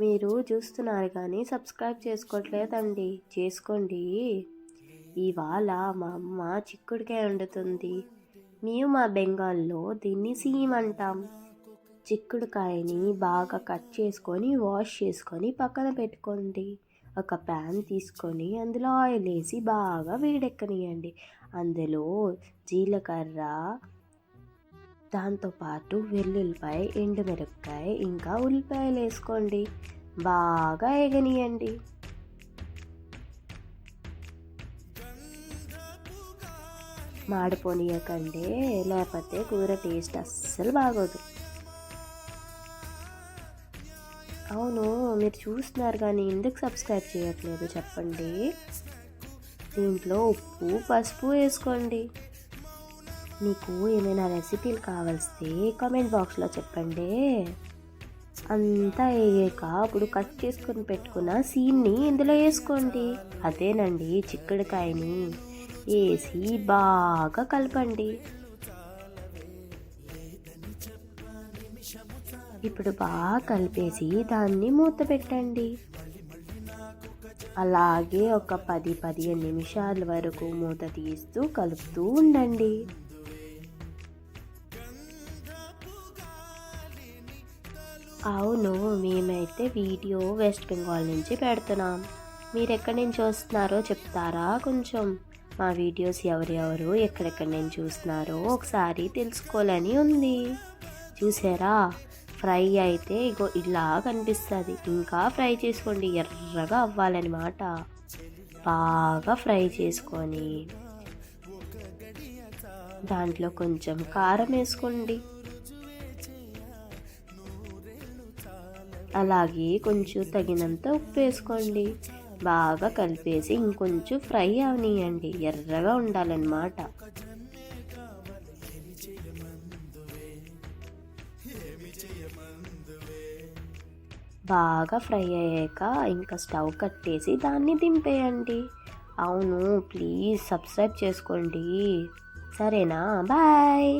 మీరు చూస్తున్నారు కానీ సబ్స్క్రైబ్ చేసుకోవట్లేదండి, చేసుకోండి. ఇవాళ మా అమ్మ చిక్కుడుకాయ వండుతుంది. మేము మా బెంగాల్లో దీన్ని సీమ్ అంటాం. చిక్కుడుకాయని బాగా కట్ చేసుకొని వాష్ చేసుకొని పక్కన పెట్టుకోండి. ఒక ప్యాన్ తీసుకొని అందులో ఆయిల్ వేసి బాగా వేడెక్కనియండి. అందులో జీలకర్ర, దాంతోపాటు వెల్లుల్లిపాయ, ఎండుమిరపకాయ, ఇంకా ఉల్లిపాయలు వేసుకోండి. బాగా ఎగనియండి. మాడిపోనీయకండి, లేకపోతే కూర టేస్ట్ అస్సలు బాగోదు. అవును, మీరు చూస్తున్నారు కానీ ఎందుకు సబ్స్క్రైబ్ చేయట్లేదు చెప్పండి. దీంట్లో ఉప్పు, పసుపు వేసుకోండి. మీకు ఏమైనా రెసిపీలు కావాల్స్తే కామెంట్ బాక్స్లో చెప్పండి. అంతా వేయక ఇప్పుడు కట్ చేసుకొని పెట్టుకున్న సీన్ని ఇందులో వేసుకోండి. అదేనండి చిక్కుడుకాయని వేసి బాగా కలపండి. ఇప్పుడు బాగా కలిపేసి దాన్ని మూత పెట్టండి. అలాగే ఒక 10-15 నిమిషాల వరకు మూత తీస్తూ కలుపుతూ ఉండండి. అవును, మేమైతే వీడియో వెస్ట్ బెంగాల్ నుంచి పెడుతున్నాం. మీరు ఎక్కడి నుంచి వస్తున్నారో చెప్తారా కొంచెం? మా వీడియోస్ ఎవరెవరు ఎక్కడెక్కడి నుంచి చూస్తున్నారో ఒకసారి తెలుసుకోవాలని ఉంది. చూసారా, ఫ్రై అయితే ఇగో ఇలా కనిపిస్తుంది. ఇంకా ఫ్రై చేసుకోండి, ఎర్రగా అవ్వాలన్నమాట. బాగా ఫ్రై చేసుకొని దాంట్లో కొంచెం కారం వేసుకోండి. అలాగే కొంచెం తగినంత ఉప్పు వేసుకోండి. బాగా కలిపేసి ఇంకొంచెం ఫ్రై అవనియండి, ఎర్రగా ఉండాలన్నమాట. బాగా ఫ్రై అయ్యాక ఇంకా స్టవ్ కట్టేసి దాన్ని దింపేయండి. అవును, ప్లీజ్ సబ్స్క్రైబ్ చేసుకోండి. సరేనా? బాయ్.